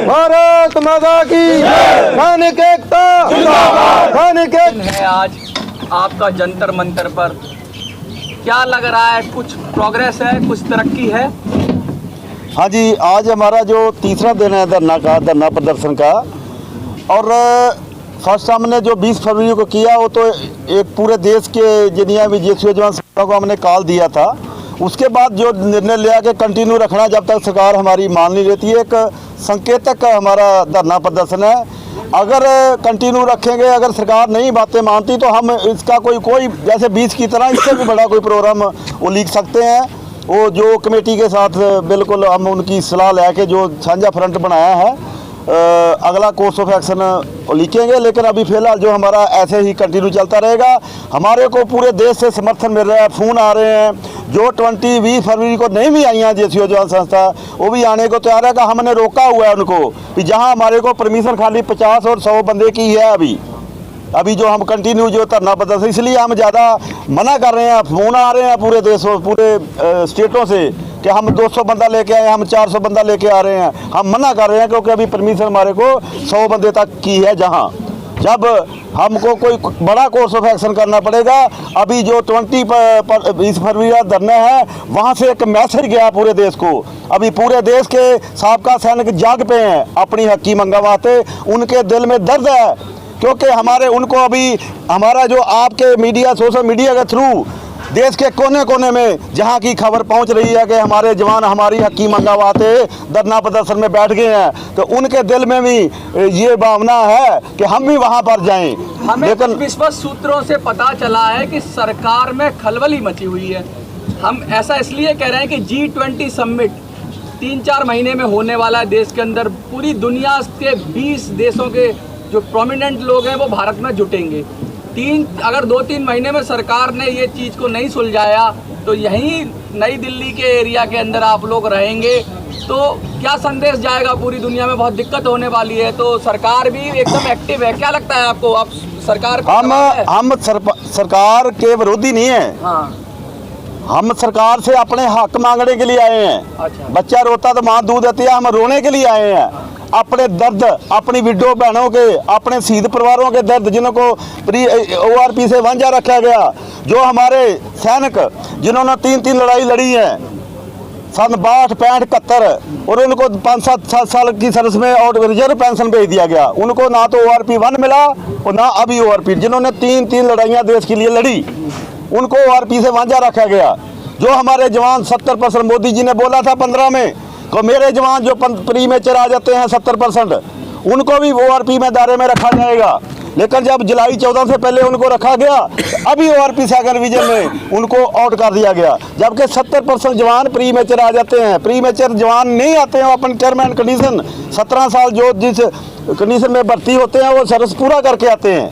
भारत माता की सैनिक एकता जिंदाबाद। सैनिक है आज आपका जंतर मंतर पर, क्या लग रहा है? कुछ प्रोग्रेस है, कुछ तरक्की है? हाँ जी, आज हमारा जो तीसरा दिन है धरना प्रदर्शन का, और फर्स्ट हमने जो 20 फरवरी को किया वो तो एक पूरे देश के जितने भी जेसीओ जवान को हमने कॉल दिया था। उसके बाद जो निर्णय लिया कि कंटिन्यू रखना जब तक सरकार हमारी मान नहीं लेती है, एक संकेतक हमारा धरना प्रदर्शन है। अगर कंटिन्यू रखेंगे, अगर सरकार नहीं बातें मानती तो हम इसका कोई जैसे 20 की तरह इससे भी बड़ा कोई प्रोग्राम वो लिख सकते हैं। वो जो कमेटी के साथ बिल्कुल हम उनकी सलाह लेके जो साझा फ्रंट बनाया है, अगला कोर्स ऑफ एक्शन लिखेंगे। लेकिन अभी फ़िलहाल जो हमारा ऐसे ही कंटिन्यू चलता रहेगा। हमारे को पूरे देश से समर्थन मिल रहा है, फ़ोन आ रहे हैं। जो 20 फरवरी को नहीं भी आई हैं जेसीओ जवान संस्था, वो भी आने को तैयार है। कि हमने रोका हुआ है उनको कि जहां हमारे को परमिशन खाली 50 और 100 बंदे की है अभी जो हम कंटिन्यू जो धरना प्रदर्शन, इसलिए हम ज़्यादा मना कर रहे हैं। फ़ोन आ रहे हैं पूरे देशों पूरे स्टेटों से कि हम 200 बंदा लेके आए, हम 400 बंदा लेके आ रहे हैं। हम मना कर रहे हैं क्योंकि अभी परमिशन हमारे को 100 बंदे तक की है। जहां जब हमको कोई बड़ा कोर्स ऑफ एक्शन करना पड़ेगा। अभी जो 20 फरवरी का धरना है, वहाँ से एक मैसेज गया पूरे देश को। अभी पूरे देश के साबका सैनिक जाग पे हैं अपनी हक की मंगा वास्ते। उनके दिल में दर्द है क्योंकि हमारे उनको अभी हमारा जो आपके मीडिया, सोशल मीडिया के थ्रू देश के कोने कोने में जहां की खबर पहुंच रही है कि हमारे जवान हमारी हक की मंगा वास्ते धरना प्रदर्शन में बैठ गए हैं, तो उनके दिल में भी ये भावना है कि हम भी वहां पर जाएं। हमें लेकिन विश्वस्त सूत्रों से पता चला है कि सरकार में खलबली मची हुई है। हम ऐसा इसलिए कह रहे हैं कि G20 समिट 3-4 महीने में होने वाला है देश के अंदर। पूरी दुनिया के 20 देशों के जो प्रोमिनेंट लोग हैं वो भारत में जुटेंगे। अगर 2-3 महीने में सरकार ने ये चीज़ को नहीं सुलझाया तो यहीं नई दिल्ली के एरिया के अंदर आप लोग रहेंगे, तो क्या संदेश जाएगा? पूरी दुनिया में बहुत दिक्कत होने वाली है। तो सरकार भी एकदम एक्टिव है। क्या लगता है आपको? आप सरकार हम सरकार के विरोधी नहीं है। हाँ। हम सरकार से अपने हक मांगने के लिए आए हैं। अच्छा। बच्चा रोता तो माँ दूध देती है, हम रोने के लिए आए हैं। अपने दर्द, अपनी विडो बहनों के, अपने शहीद परिवारों के दर्द, जिनको ORP से वांझा रखा गया, जो हमारे सैनिक जिन्होंने 3 लड़ाई लड़ी है सन 62, 65, 71, और उनको 5-7 साल की सर्विस में और रिजर्व पेंशन भेज दिया गया। उनको ना तो ORP 1 मिला और ना अभी ORP। जिन्होंने 3 लड़ाइयाँ देश के लिए लड़ी, उनको ORP से वांझा रखा गया। जो हमारे जवान 70%, मोदी जी ने बोला था 15 में को मेरे जवान जो प्री मेचर आ जाते हैं 70%, उनको भी ORP में दायरे में रखा जाएगा। लेकिन जब जुलाई 14 से पहले उनको रखा गया, अभी ORP सेकंड रिवीजन में उनको आउट कर दिया गया। जबकि 70% जवान प्री मेचर आ जाते हैं। प्री मेचर जवान नहीं आते हैं, अपन टर्म एंड कंडीशन 17 साल जो जिस कंडीशन में भर्ती होते हैं वो सर्विस पूरा करके आते हैं,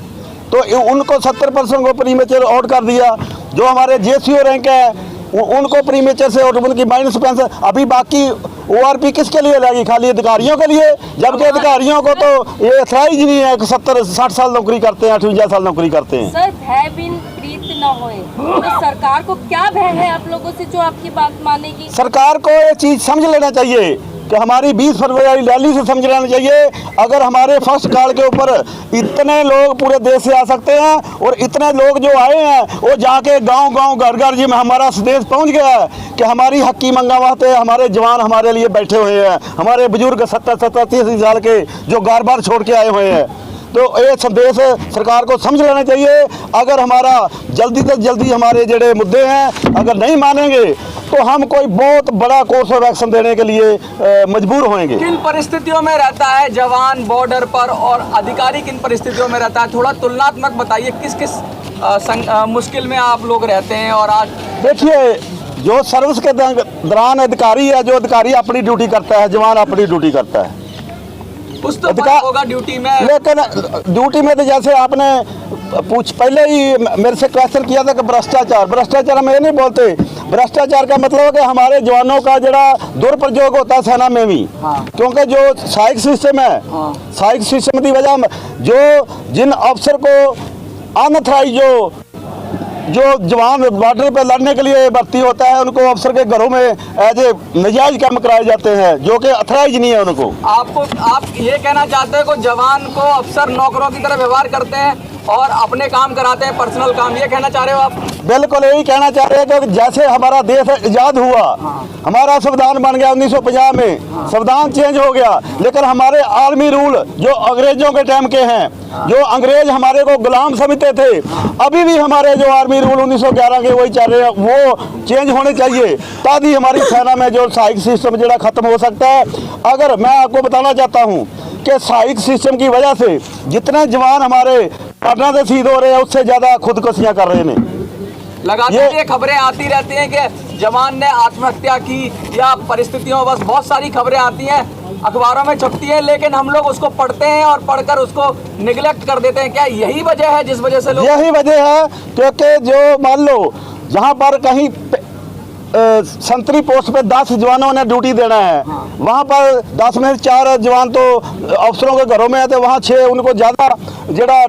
तो उनको 70% को प्री मेचर आउट कर दिया। जो हमारे जेसीओ रैंक है उनको प्री मेचर से आउट, उनकी माइनस पेंशन। अभी बाकी ORP किसके लिए लगी? खाली अधिकारियों के लिए, जबकि अधिकारियों को तो ये अथराइज नहीं है। 70-60 साल नौकरी करते हैं, 58 साल नौकरी करते हैं। सर, भय बिन प्रीत न होए, तो सरकार को क्या भय है आप लोगों से जो आपकी बात मानेगी? सरकार को ये चीज समझ लेना चाहिए कि हमारी 20 फरवरी रैली से समझ लेना चाहिए। अगर हमारे फर्स्ट कॉल के ऊपर इतने लोग पूरे देश से आ सकते हैं, और इतने लोग जो आए हैं वो जाके गांव-गांव, घर-घर जी में हमारा संदेश पहुंच गया है कि हमारी हक की मंगा वास्ते हमारे जवान हमारे लिए बैठे हुए हैं। हमारे बुजुर्ग 70-30 साल के जो घर-बार छोड़ के आए हुए हैं। तो ये संदेश सरकार को समझ लेना चाहिए। अगर हमारा जल्दी से जल्दी हमारे जड़े मुद्दे हैं अगर नहीं मानेंगे तो हम कोई बहुत बड़ा कोर्स ऑफ एक्शन देने के लिए मजबूर होंगे। किन परिस्थितियों में रहता है जवान बॉर्डर पर और अधिकारी किन परिस्थितियों में रहता है? थोड़ा तुलनात्मक बताइए, किस मुश्किल में आप लोग रहते हैं? और आज देखिए, जो सर्विस के दौरान अधिकारी है, जो अधिकारी अपनी ड्यूटी करता है, जवान अपनी ड्यूटी करता है। कुछ तो होगा ड्यूटी में, लेकिन ड्यूटी में तो जैसे आपने पहले ही मेरे से क्वेश्चन किया था कि भ्रष्टाचार हम ये नहीं बोलते। भ्रष्टाचार का मतलब है कि हमारे जवानों का जरा दुरुपयोग होता है सेना में भी। हाँ। क्योंकि जो सहायक सिस्टम है, सहायक सिस्टम की वजह जो जिन अफसर को अनऑथराइज जो जो जवान बॉर्डर पे लड़ने के लिए भर्ती होता है उनको अफसर के घरों में एज ए नजायज काम कराए जाते हैं जो कि अथराइज नहीं है उनको। आप ये कहना चाहते हैं कि जवान को अफसर नौकरों की तरह व्यवहार करते हैं और अपने काम कराते हैं, पर्सनल काम, ये कहना चाह रहे हो आप? बिल्कुल यही कहना चाह रहे हैं कि जैसे हमारा देश आज़ाद हुआ, हमारा संविधान बन गया 1950 में, संविधान चेंज हो गया, लेकिन हमारे आर्मी रूल जो अंग्रेजों के टाइम के हैं, जो अंग्रेज हमारे को गुलाम समझते थे, अभी भी हमारे जो आर्मी रूल 1911 के वही चल रहे हैं, वो चेंज होने चाहिए ताकि हमारी सेना में जो सहायक सिस्टम जरा खत्म हो सकता है। अगर मैं आपको बताना चाहता हूँ कि सहायक सिस्टम की वजह से जितने जवान हमारे पटना से शहीद हो रहे हैं उससे ज़्यादा खुदकुशियाँ कर रहे हैं। लगातार ये खबरें आती रहती हैं कि जवान ने आत्महत्या की या परिस्थितियों, बस बहुत सारी खबरें आती हैं, अखबारों में छपती हैं, लेकिन हम लोग उसको पढ़ते हैं और पढ़कर उसको निगलेक्ट कर देते हैं। क्या यही वजह है जिस वजह से लोग? यही वजह है क्योंकि जो मान लो जहाँ पर कहीं संतरी पोस्ट पे 10 जवानों ने ड्यूटी देना है, वहाँ पर 10 में 4 जवान तो अफसरों के घरों में है, तो वहाँ 6 उनको ज़्यादा जरा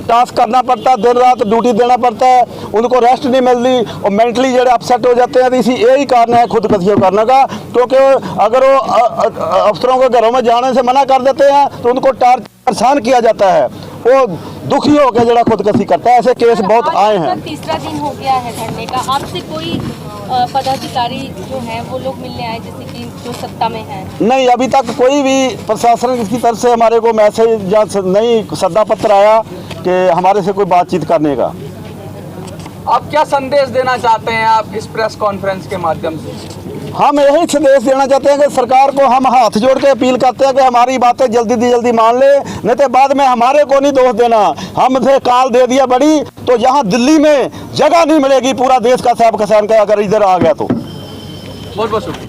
टास्क करना पड़ता है, दिन रात ड्यूटी देना पड़ता है, उनको रेस्ट नहीं मिलती और मेंटली जो अपसेट हो जाते हैं। तो इसी यही कारण है खुदकुशियाँ करने का, क्योंकि अगर वो अफसरों के घरों में जाने से मना कर देते हैं तो उनको परेशान किया जाता है, वो दुखी होकर जरा खुदकुशी करता है। ऐसे केस बहुत आए हैं। तीसरा दिन हो गया है धरने का, आपसे कोई पदाधिकारी जो हैं वो लोग मिलने आए जैसे कि जो सत्ता में हैं? नहीं, अभी तक कोई भी प्रशासन की तरफ से हमारे को मैसेज या नहीं सद्दा पत्र आया कि हमारे से कोई बातचीत करने का। आप क्या संदेश देना चाहते हैं आप इस प्रेस कॉन्फ्रेंस के माध्यम से? हम यही संदेश देना चाहते हैं कि सरकार को हम हाथ जोड़ के अपील करते हैं कि हमारी बातें जल्दी से जल्दी मान ले, नहीं तो बाद में हमारे को नहीं दोष देना। हमसे काल दे दिया बड़ी तो यहाँ दिल्ली में जगह नहीं मिलेगी पूरा देश का सब किसान का अगर इधर आ गया तो। बहुत बहुत शुक्रिया।